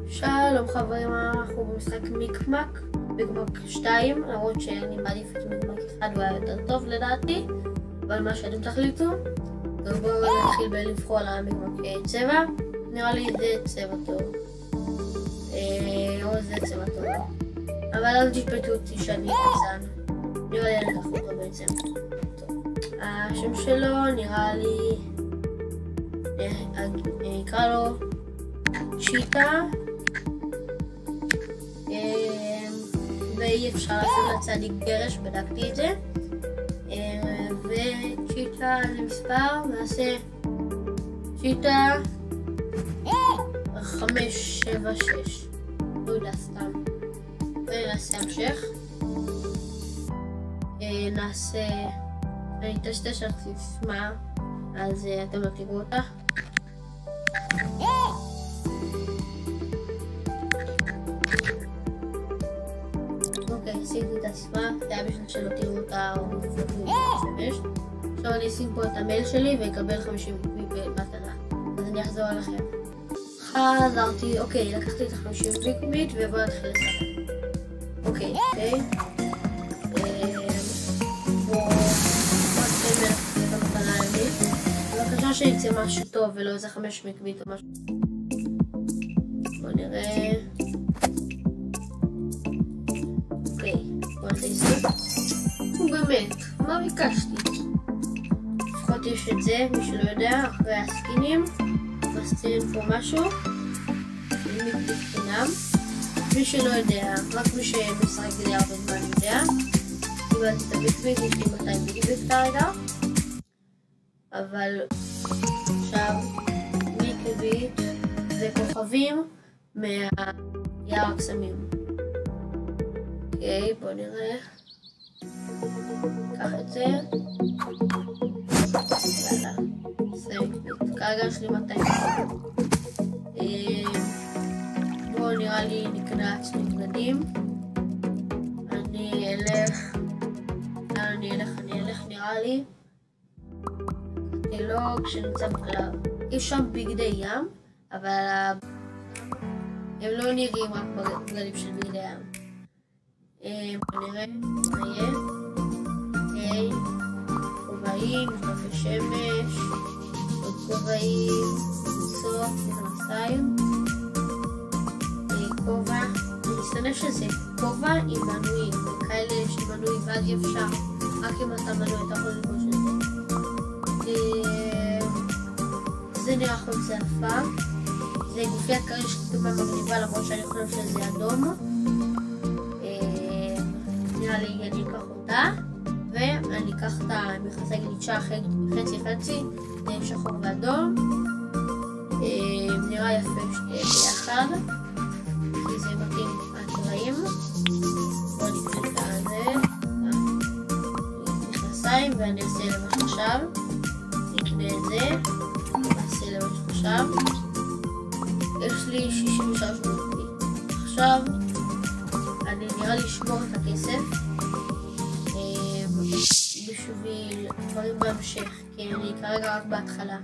שלום חברים, אנחנו במשחק מיקמק 2, למרות שאני מעדיף את מיקמק 1, הוא היה יותר טוב לדעתי, אבל מה שאתם תחליטו. אז בואו נתחיל בלבחור על המיקמק צבע. נראה לי זה צבע טוב, או זה צבע טוב, אבל אל תשפטו אותי שאני גזען. נראה לי אני אקח אותו בעצם. השם שלו נראה לי נקרא לו צ'יטה, ואי אפשר לעשות לצדיק גרש, בדקתי את זה. וצ'יטה זה מספר, נעשה צ'יטה 576, לא יודע סתם, ונעשה המשך. נעשה, אני אטשטש על סיסמה, אז אתם לא תראו אותה. אוקיי, עשיתי את הסיסמה, זה היה בשביל שלא תראו אותה או מפתחים להשתמש. עכשיו אני אשים פה את המייל שלי ואקבל 50 ביט במתנה, אז אני אחזור עליכם. חזרתי, אוקיי, לקחתי את ה-50 ביט ובואו נתחיל לשחק. אוקיי, בואו נתחיל את המתנה הימית. בבקשה שיצא משהו טוב ולא איזה 5 ביט או משהו. בואו נראה. אוקיי, בואו נתחיל. באמת, מה ביקשתי? לפחות יש את זה, מי שלא יודע, אחרי הסקינים מסתירים פה משהו מיקביט חינם. מי שלא יודע, רק מי שמשחק גדיה הרבה זמן יודע. קיבלתי את המיקביט, יש לי 200 מיקביט כרגע, אבל עכשיו מיקביט זה כוכבים מהיער הקסמים. אוקיי, בואו נראה. קח את זה. יאללה, זה מיקביט. כרגע יש לי 200. בואו נראה לי נקנה לעצמי בגדים. אני אלך נראה לי. לא, כשנמצא בגלל. יש שם בגדי ים, אבל הם לא נראים רק בגדים של בגדי ים. בוא נראה מה יהיה. אוקיי, כובעים, משקפי שמש, עוד כובעים, מצוק, מכנסיים, כובע. אני מסתכל שזה כובע עם מנויים, וכאלה יש מנויים ואז אי אפשר, רק אם אתה מנוי אתה יכול ללבוש את זה. זה נראה חולצה יפה, זה גופיית קריש כתובה מגניבה למרות שאני חושב שזה אדום. נראה לי אני אקח אותה, ואני אקח את המכנסי גליצ'ה חצי, שחור ואדום. נראה יפה ביחד, כי זה מתאים מהצבעים. בואו נקנה את זה, מכנסיים, ואני אעשה למה שעכשיו. נקנה את זה, נעשה למה שעכשיו. יש לי 63 מיקביט. עכשיו אני נראה לי אשמור את הכסף בשביל דברים בהמשך, כי אני כרגע רק בהתחלה.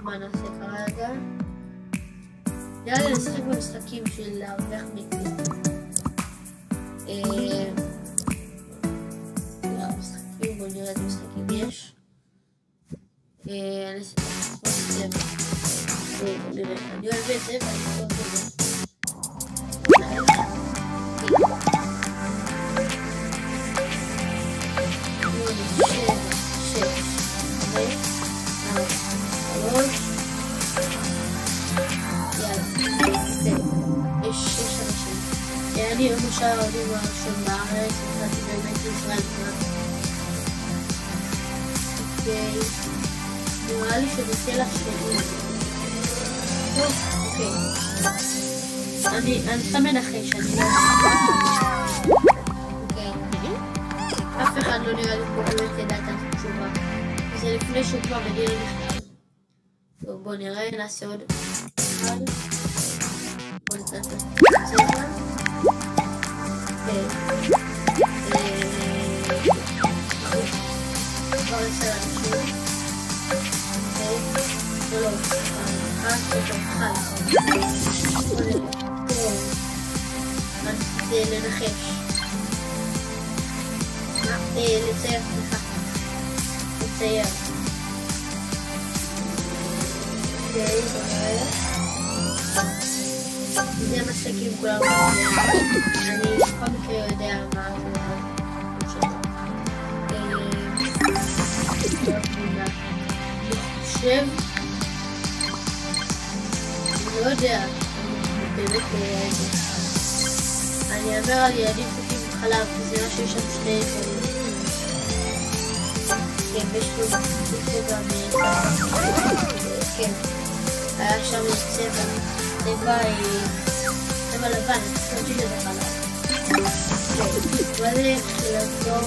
מה נעשה כרגע? נראה לי לשחק במשחקים בשביל להרוויח מיקביט. בואו נראה את המשחקים יש. אני אוהב את זה ואני אוהב את זה. אני למשל העולים הראשון בארץ, התחלתי באמת ישראל כבר. אוקיי, נראה לי שזה סלח שלי. טוב, אוקיי. אני סתם מנחש, אני לא אוקיי. אף אחד לא נראה לי פה באמת ידע את התשובה. זה לפני שהוא כבר מגיע למכתב. טוב, בואו נראה, נעשה עוד אחד. בואו נצטרך את זה. כבר נצא לאנשים. אוקיי, שלום. אחת זה לנחש. לצייר, לצייר. זה משחקים כולם. אני בכל מקרה יודע מה זה. אני חושב, אני לא יודע, אני אעבר על ילדים חוקים בחלב, כי זה מה שיש שם שני דברים. כן, יש לו גם כן, היה שם צבע לבן, אני חושבת שזה חלב. וזה חילזון,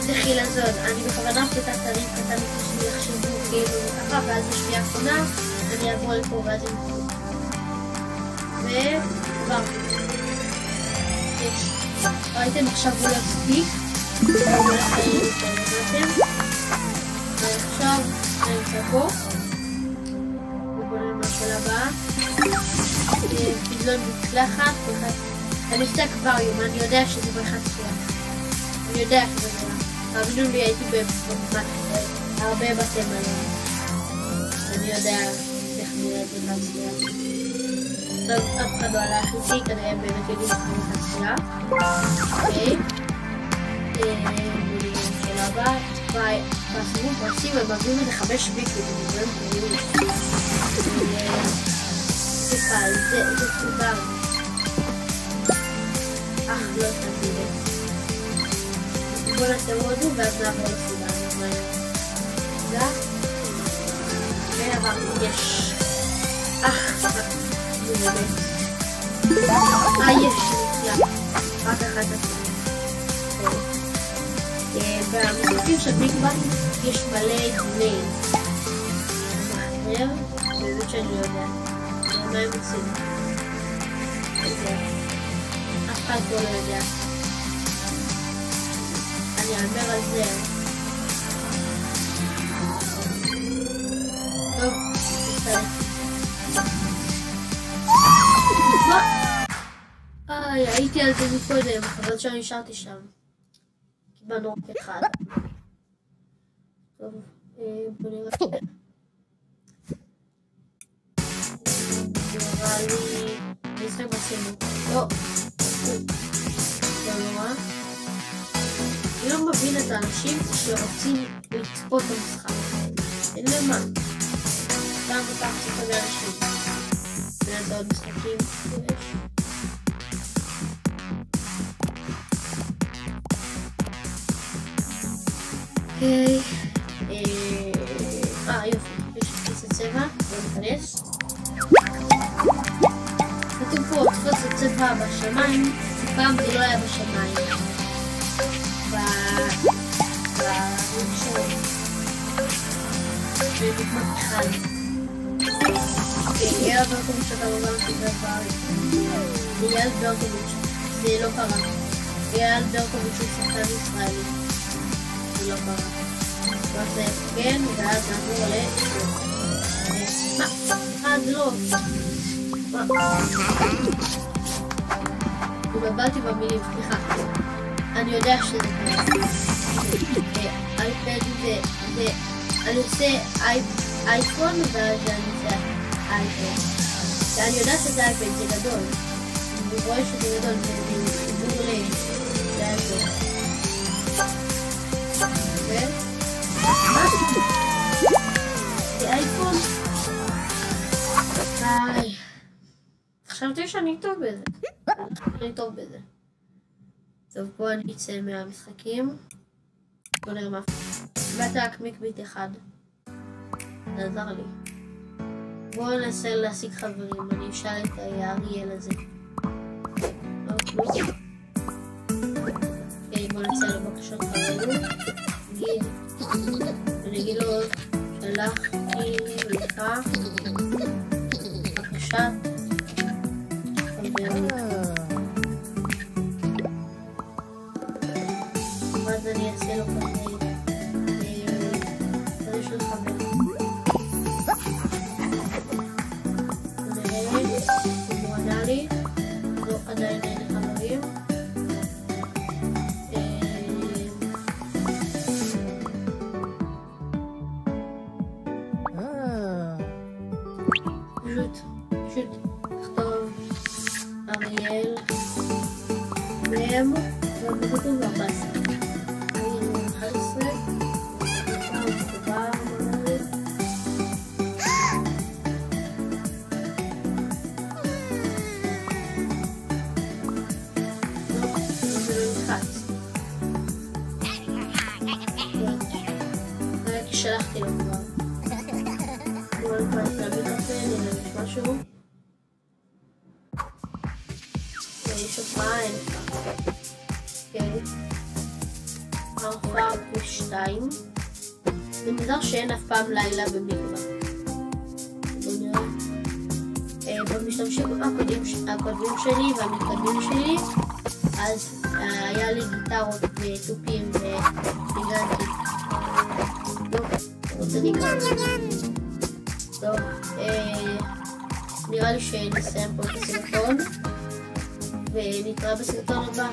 זה חילזון, אני בכוונה פתח תרים קטן בשביל יחשבו כאילו ככה, ואז בשביל האחרונה אני אעבור לפה ואז הם יקרו. וכבר ראיתם עכשיו הוא לא הספיק, ועכשיו נמצא פה ובונה משל הבא פדלון מקלחת, אני עושה אקווריום, אני יודע שזה בריכת שחייה, אני יודע שזה בריכה, תאמינו לי הייתי הרבה בתי מלון, אני יודע איך נראית בריכת שחייה. טוב, אף אחד לא הלך איתי, כנראה הם באמת יודעים איך בריכת שחייה. אוקיי, של הבא, בסיבוב פרסים הם מביאים את זה 5 ביקות, זה בריאות. זה קל, זה סודר. לא תמיד. בוא נעשה הודו ואז נעבור לסודר. זה? ועברנו, יש. יש, נפלא. רק אחת עצמה. והמשחקים של ביג בנג יש מלא דמי. מחבר, באמת שאני לא יודע. מה הם עושים? איזה. אף אחד לא יודע. אני אעבר על זה. טוב, בסדר. מה? הייתי על זה מקודם, אבל שאני נשארתי שם. קיבלנו רק אחד. טוב, בוא נראה. נראה לי... נשחק בסימו. לא. לא נורא. אני לא מבין את האנשים שרוצים לצפות במשחק. אין למה. גם אותך צריך לדעת אנשים. נעשה עוד משחקים. אוקיי. יופי. יש כיסא צבע. בוא ניכנס. כתוב פה תפוס את צבע בשמיים. פעם זה לא היה בשמיים. בראשון. בדוגמת אחד. אייל ברקוביץ' אתה לא גם כדבר. אייל ברקוביץ'. זה לא קרה. אייל ברקוביץ' הוא שחקן ישראלי. זה לא קרה. אז כן, ואז נעבור מה? זה לא. מה? התבלבלתי במילים, סליחה. אני יודע שזה קרה. אייפד זה... אני עושה אייפון ואז אני עושה אייפד. ואני יודעת שזה אייפד, זה גדול. אני רואה שזה גדול, זה חיבור לאייפד. מה? זה אייפון? חשבתי שאני טוב בזה. אני טוב בזה. טוב, פה אני אצא מהמשחקים. בוא נראה מה. ואתה להקמיק ביט אחד. זה עזר לי. בואו ננסה להשיג חברים. אני אשאל את האריאל הזה. אוקיי, בואו ננסה לבקשות חברים. אני אגיד לו, שלחתי לך בקשת חברים. ואז אני אעשה לו כזה של חברים. פשוט לכתוב אריאל מם ובכתוב 14. אני 11 מחובר מנהלת. שלחתי לו כבר. בואו נקרא את המיקרופון, נראה יש משהו. יש הופעה, אין הופעה. אוקיי. ההופעה פלוס 2. זה מוזר שאין אף פעם לילה במקווה. בואו נראה. במשתמשים הקודמים שלי והמתקדמים שלי, אז היה לי גיטרות וטופים וניגנתי. טוב, נראה לי שנסיים פה את הסרטון ונתראה בסרטון הבא.